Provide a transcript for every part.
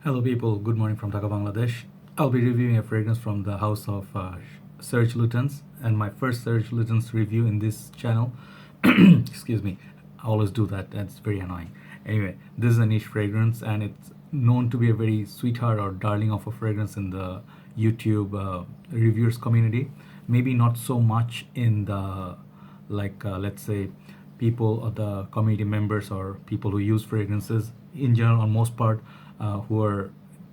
Hello, people. Good morning from Dhaka, Bangladesh. I'll be reviewing a fragrance from the house of Serge Lutens, and my first Serge Lutens review in this channel. Excuse me. I always do that. That's very annoying. Anyway, this is a niche fragrance, and it's known to be a very sweetheart or darling of a fragrance in the YouTube reviewers community. Maybe not so much in the let's say people or the community members or people who use fragrances in general. On most part, who are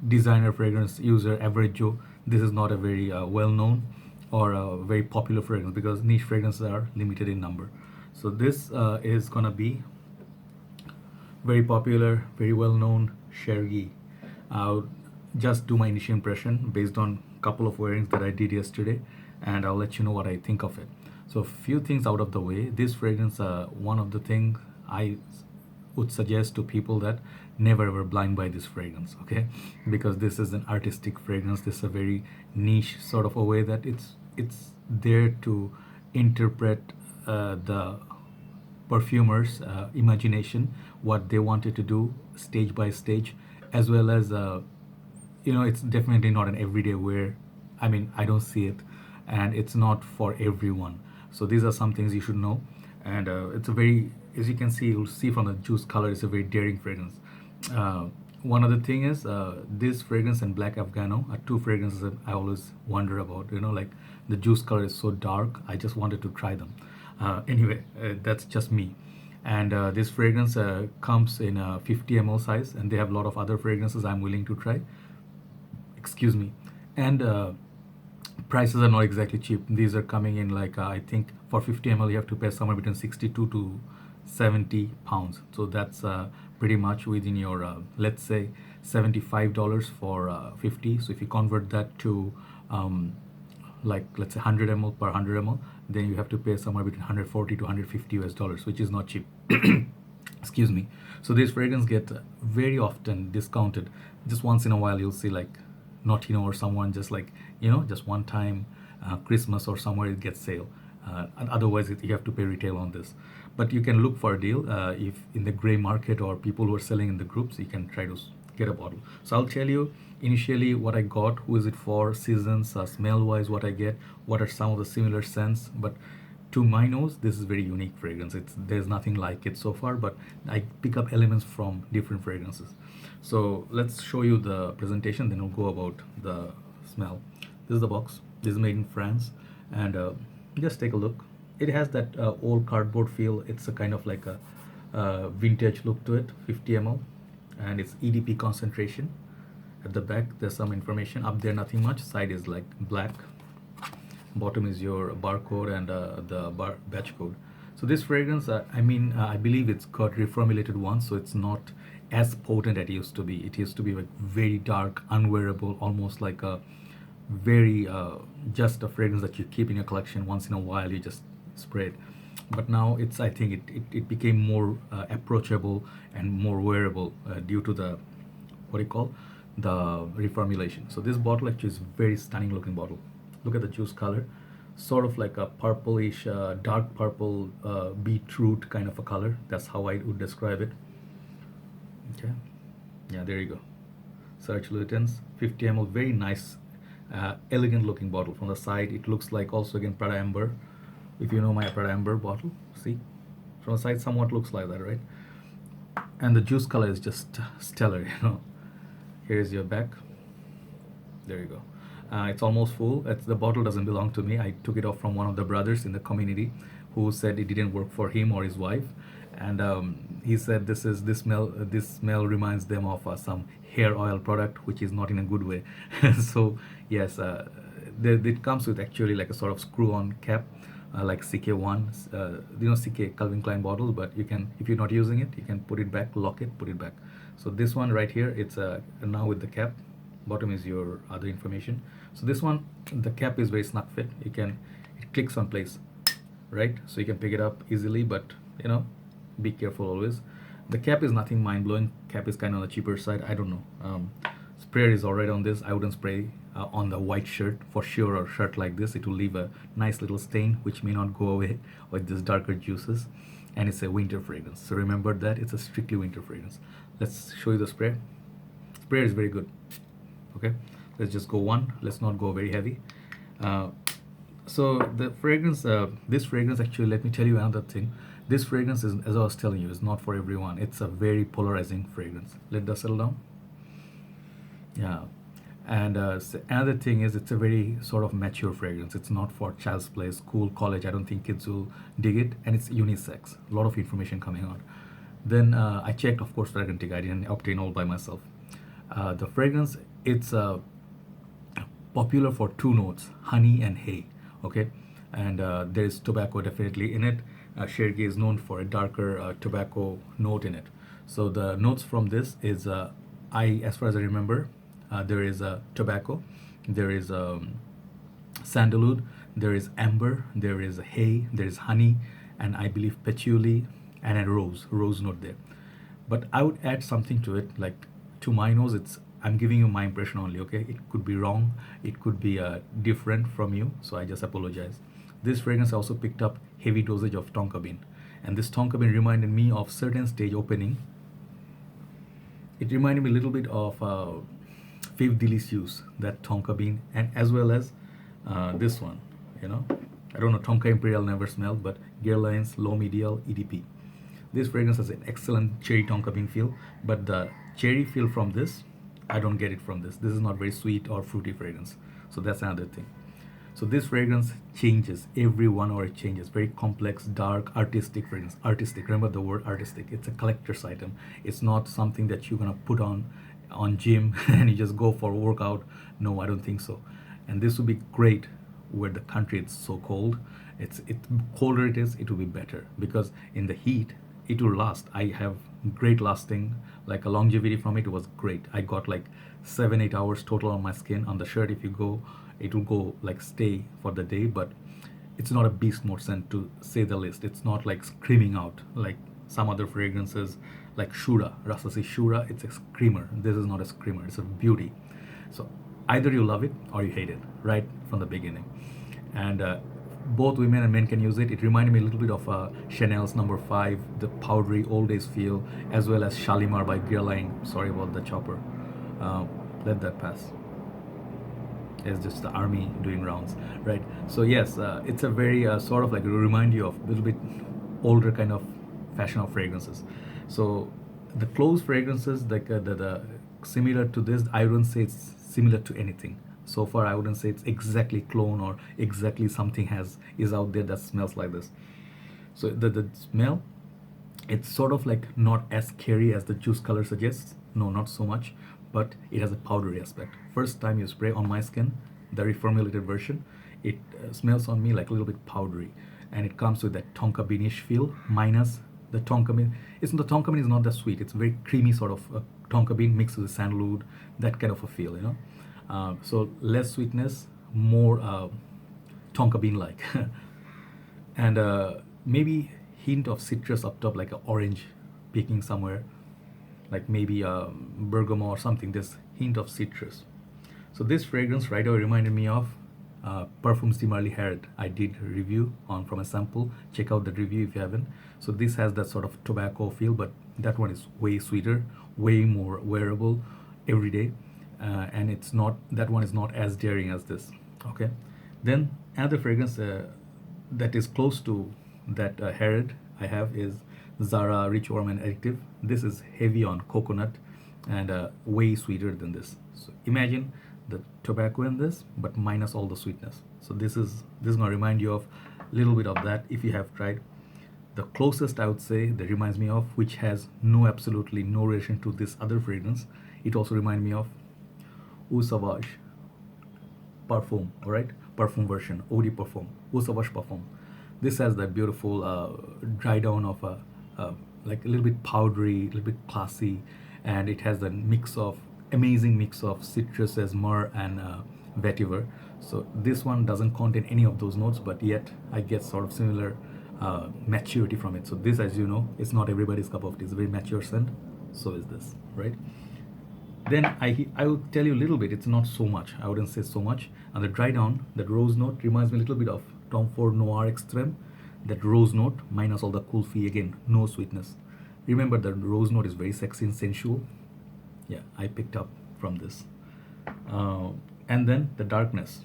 designer fragrance user average Joe, this is not a very well known or a very popular fragrance because niche fragrances are limited in number. So this is gonna be very popular, very well known Chergui. I'll just do my initial impression based on a couple of wearings that I did yesterday, and I'll let you know what I think of it. So, a few things out of the way. This fragrance, one of the things I would suggest to people that never ever blind buy this fragrance, okay? Because this is an artistic fragrance. This is a very niche sort of a way that it's there to interpret the perfumers imagination, what they wanted to do stage by stage, as well as it's definitely not an everyday wear. I mean, I don't see it, and it's not for everyone. So these are some things you should know. And it's a very, as you can see, you'll see from the juice color, it's a very daring fragrance. uh, One other thing is this fragrance and Black Afghano are two fragrances that I always wonder about. Like the juice color is so dark, I just wanted to try them. Anyway, that's just me. And this fragrance comes in a 50 ml size, and they have a lot of other fragrances I'm willing to try. Excuse me. And prices are not exactly cheap. These are coming in like I think for 50 ml you have to pay somewhere between 62 to 70 pounds. So that's pretty much within your let's say $75 for 50. So if you convert that to like let's say 100 ml per 100 ml, then you have to pay somewhere between 140 to 150 US dollars, which is not cheap. Excuse me. So these fragrances get very often discounted. Just once in a while you'll see like Notino or someone just like just one time Christmas or somewhere it gets sale. And otherwise you have to pay retail on this. But you can look for a deal if in the gray market or people who are selling in the groups, you can try to get a bottle. So I'll tell you initially what I got, who is it for, seasons, smell wise, what I get, what are some of the similar scents. But to my nose, this is very unique fragrance. There's nothing like it so far, but I pick up elements from different fragrances. So let's show you the presentation, then we'll go about the smell. This is the box. This is made in France, and just take a look. It has that old cardboard feel. It's a kind of like a vintage look to it. 50 ml, and it's EDP concentration. At the back, there's some information. Up there, nothing much. Side is like black. Bottom is your barcode and the batch code. So this fragrance, I believe it's got reformulated once, so it's not as potent as it used to be. It used to be like very dark, unwearable, almost like a very just a fragrance that you keep in your collection. Once in a while you just spray it. But now I think it became more approachable and more wearable due to the what do you call the reformulation. So this bottle actually is very stunning looking bottle. Look at the juice color, sort of like a purplish dark purple beetroot kind of a color. That's how I would describe it. Okay, yeah, there you go. Serge Lutens, 50 ml, very nice, elegant looking bottle. From the side, it looks like also again Prada Amber. If you know my Prada Amber bottle, see, from the side, somewhat looks like that, right? And the juice color is just stellar. Here's your back. There you go. It's almost full. The bottle doesn't belong to me. I took it off from one of the brothers in the community who said it didn't work for him or his wife, and he said this smell reminds them of some hair oil product, which is not in a good way. So yes, it comes with actually like a sort of screw-on cap, like CK1, CK Calvin Klein bottles. But you can, if you're not using it, you can put it back, lock it, put it back. So this one right here, it's now with the cap. Bottom is your other information. So this one, the cap is very snug fit. It clicks on place, right? So you can pick it up easily, but be careful always. The cap is nothing mind-blowing. Cap is kind of on the cheaper side. I don't know. Sprayer is already on this. I wouldn't spray on the white shirt for sure, or shirt like this. It will leave a nice little stain which may not go away with these darker juices. And it's a winter fragrance, so remember that it's a strictly winter fragrance. Let's show you the spray. Sprayer is very good. Okay, let's just go one. Let's not go very heavy. So the fragrance, this fragrance actually, let me tell you another thing. This fragrance is, as I was telling you, is not for everyone. It's a very polarizing fragrance. Let that settle down. Yeah. And another thing is, it's a very sort of mature fragrance. It's not for child's play, school, college. I don't think kids will dig it. And it's unisex. A lot of information coming out. Then I checked, of course, Fragrantica. I didn't obtain all by myself. The fragrance, it's popular for two notes, honey and hay. Okay, and there is tobacco definitely in it. Chergui is known for a darker tobacco note in it. So the notes from this is, as far as I remember, there is tobacco, there is sandalwood, there is amber, there is hay, there is honey, and I believe patchouli and a rose note there. But I would add something to it, like to my nose, I'm giving you my impression only, okay? It could be wrong, it could be different from you, so I just apologize. This fragrance I also picked up heavy dosage of tonka bean, and this tonka bean reminded me of certain stage opening. It reminded me a little bit of Fifth Delicious, that tonka bean, and as well as this one, you know. I don't know, tonka imperial never smelled, but Guerlain's low medial EDP. This fragrance has an excellent cherry tonka bean feel, but the cherry feel from this, I don't get it from this. This is not very sweet or fruity fragrance. So that's another thing. So this fragrance changes every 1 hour. It changes. Very complex, dark, artistic fragrance. Artistic. Remember the word artistic. It's a collector's item. It's not something that you're gonna put on gym and you just go for a workout. No, I don't think so. And this would be great where the country is so cold. It colder it is, it will be better, because in the heat it will last. I have great lasting, like a longevity from it. It was great. I got like 7-8 hours total on my skin. On the shirt, if you go, it will go like stay for the day. But it's not a beast mode scent, to say the least. It's not like screaming out like some other fragrances, like Shura, Rasasi Shura. It's a screamer. This is not a screamer. It's a beauty. So either you love it or you hate it right from the beginning. And both women and men can use it. It reminded me a little bit of Chanel's number 5, the powdery old days feel, as well as Shalimar by Guerlain. Sorry about the chopper. Let that pass. It's just the army doing rounds, right? So yes, it's a very sort of like, remind you of a little bit older kind of fashion of fragrances. So the close fragrances, like the similar to this, I wouldn't say it's similar to anything. So far, I wouldn't say it's exactly clone or exactly something is out there that smells like this. So the smell, it's sort of like not as scary as the juice color suggests. No, not so much, but it has a powdery aspect. First time you spray on my skin, the reformulated version, it smells on me like a little bit powdery, and it comes with that tonka beanish feel minus the tonka bean. The tonka bean is not that sweet. It's very creamy sort of tonka bean mixed with sandalwood, that kind of a feel, you know. So less sweetness, more tonka bean like, and maybe hint of citrus up top, like an orange peeking somewhere, like maybe bergamot or something. This hint of citrus. So this fragrance right away reminded me of Perfumes de Marly Herod. I did review on from a sample. Check out that review if you haven't. So this has that sort of tobacco feel, but that one is way sweeter, way more wearable every day. And it's not, that one is not as daring as this. Okay, then another fragrance that is close to that Herod I have is Zara Rich Warm and Addictive. This is heavy on coconut and way sweeter than this. So imagine the tobacco in this, but minus all the sweetness. So this is gonna remind you of a little bit of that if you have tried. The closest I would say that reminds me of, which has absolutely no relation to this other fragrance, it also reminds me of Eau Sauvage Parfum, alright? Parfum version, Eau de Parfum, Eau Sauvage Parfum. This has that beautiful dry down of like a little bit powdery, a little bit classy, and it has the amazing mix of citrus as myrrh and vetiver. So this one doesn't contain any of those notes, but yet I get sort of similar maturity from it. So this, as you know, it's not everybody's cup of tea. It's a very mature scent. So is this, right? Then I will tell you a little bit. It's not so much. I wouldn't say so much. And the dry down, that rose note reminds me a little bit of Tom Ford Noir Extreme. That rose note minus all the kulfi, again, no sweetness. Remember, the rose note is very sexy and sensual. Yeah, I picked up from this. And then the darkness.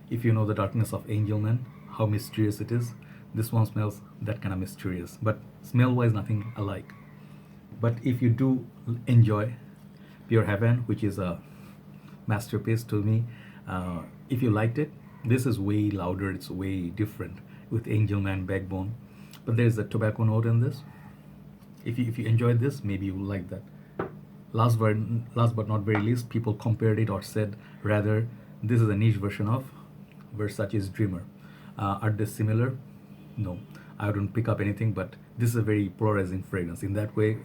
If you know the darkness of Angel Man, how mysterious it is, this one smells that kind of mysterious. But smell wise, nothing alike. But if you do enjoy Pure Heaven, which is a masterpiece to me, if you liked it, this is way louder, it's way different with Angel Man Backbone. But there's a tobacco note in this. If you enjoyed this, maybe you will like that. Last but not very least, people compared it or said rather this is a niche version of Versace's Dreamer. Are they similar? No, I wouldn't pick up anything, but this is a very polarizing fragrance. In that way,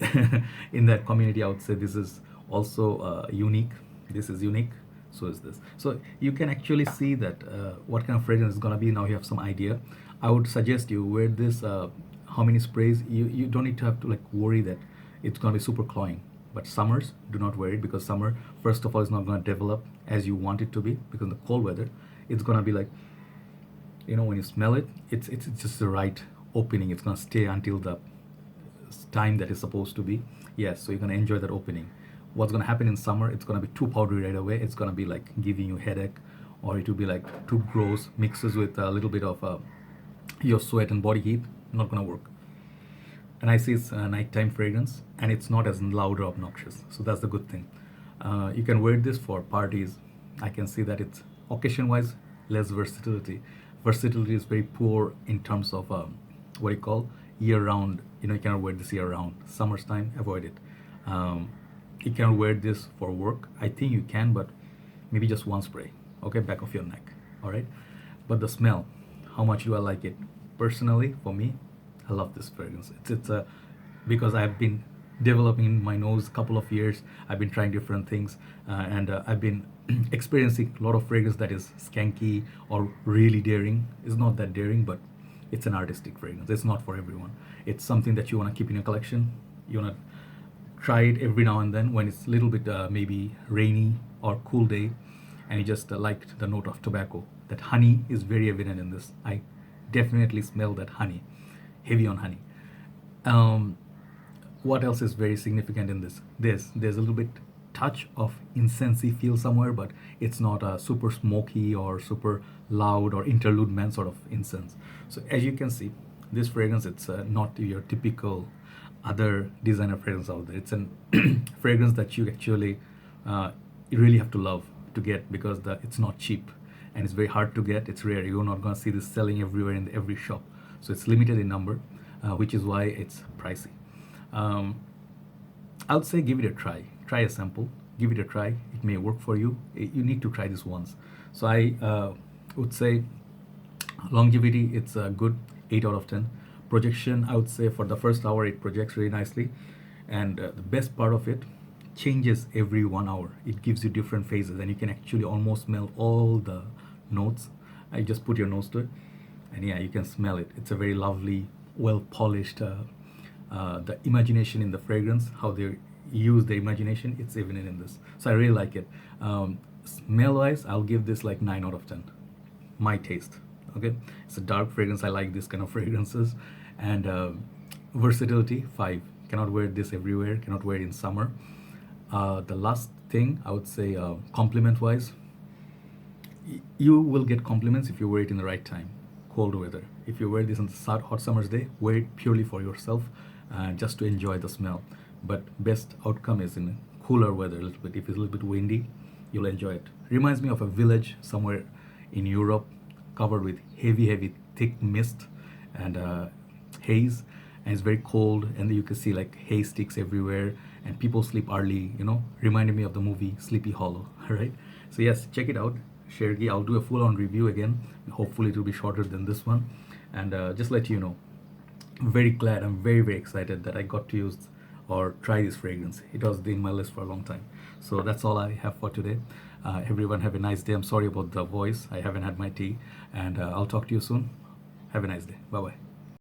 in that community, I would say this is also unique. This is unique, so is this. So you can actually see that what kind of fragrance is gonna be. Now you have some idea. I would suggest you wear this. How many sprays? You don't need to have to like worry that it's gonna be super cloying. But summers, do not wear it, because summer, first of all, is not going to develop as you want it to be, because in the cold weather, it's going to be like, you know, when you smell it, it's just the right opening. It's going to stay until the time that is supposed to be. Yes, so you're going to enjoy that opening. What's going to happen in summer, it's going to be too powdery right away. It's going to be like giving you headache, or it will be like too gross, mixes with a little bit of your sweat and body heat. Not going to work. And I see it's a nighttime fragrance, and it's not as loud or obnoxious, so that's the good thing. You can wear this for parties. I can see that it's occasion wise less versatility. Versatility is very poor in terms of what you call year round. You know, you cannot wear this year round. Summer's time, avoid it. You can wear this for work. I think you can, but maybe just one spray, okay, back of your neck. All right. But the smell, how much do I like it? Personally, for me, I love this fragrance. It's a because I've been developing in my nose a couple of years. I've been trying different things, and I've been experiencing a lot of fragrance that is skanky or really daring. It's not that daring, but it's an artistic fragrance. It's not for everyone. It's something that you want to keep in your collection. You want to try it every now and then when it's a little bit maybe rainy or cool day, and you just liked the note of tobacco. That honey is very evident in this. I definitely smell that honey. Heavy on honey. What else is very significant in this? There's a little bit touch of incensey feel somewhere, but it's not a super smoky or super loud or interlude man sort of incense. So as you can see, this fragrance, it's not your typical other designer fragrance out there. It's a fragrance that you actually you really have to love to get, because it's not cheap and it's very hard to get. It's rare. You're not going to see this selling everywhere in every shop. So it's limited in number, which is why it's pricey. I would say give it a try. Try a sample. Give it a try. It may work for you. You need to try this once. So I would say longevity, it's a good 8 out of 10. Projection, I would say for the first hour it projects really nicely. And the best part of it, changes every 1 hour. It gives you different phases, and you can actually almost smell all the notes. I just put your nose to it, and yeah, you can smell it. It's a very lovely, well polished. The imagination in the fragrance, how they use the imagination, it's evident in this. So I really like it. Smell wise, I'll give this like 9 out of 10. My taste. Okay, it's a dark fragrance. I like this kind of fragrances. And versatility, 5. Cannot wear this everywhere. Cannot wear it in summer. The last thing I would say, compliment wise, you will get compliments if you wear it in the right time. Cold weather. If you wear this on the hot summer's day, wear it purely for yourself, just to enjoy the smell. But best outcome is in cooler weather a little bit. If it's a little bit windy, you'll enjoy it. Reminds me of a village somewhere in Europe, covered with heavy, thick mist and haze, and it's very cold, and you can see like hay sticks everywhere, and people sleep early. You know, reminded me of the movie Sleepy Hollow. All right. So yes, check it out. Chergui. I'll do a full-on review again. Hopefully it will be shorter than this one. And just let you know, I'm very glad, I'm very excited that I got to use or try this fragrance. It was in my list for a long time. So that's all I have for today. Everyone have a nice day. I'm sorry about the voice. I haven't had my tea. And I'll talk to you soon. Have a nice day. Bye-bye.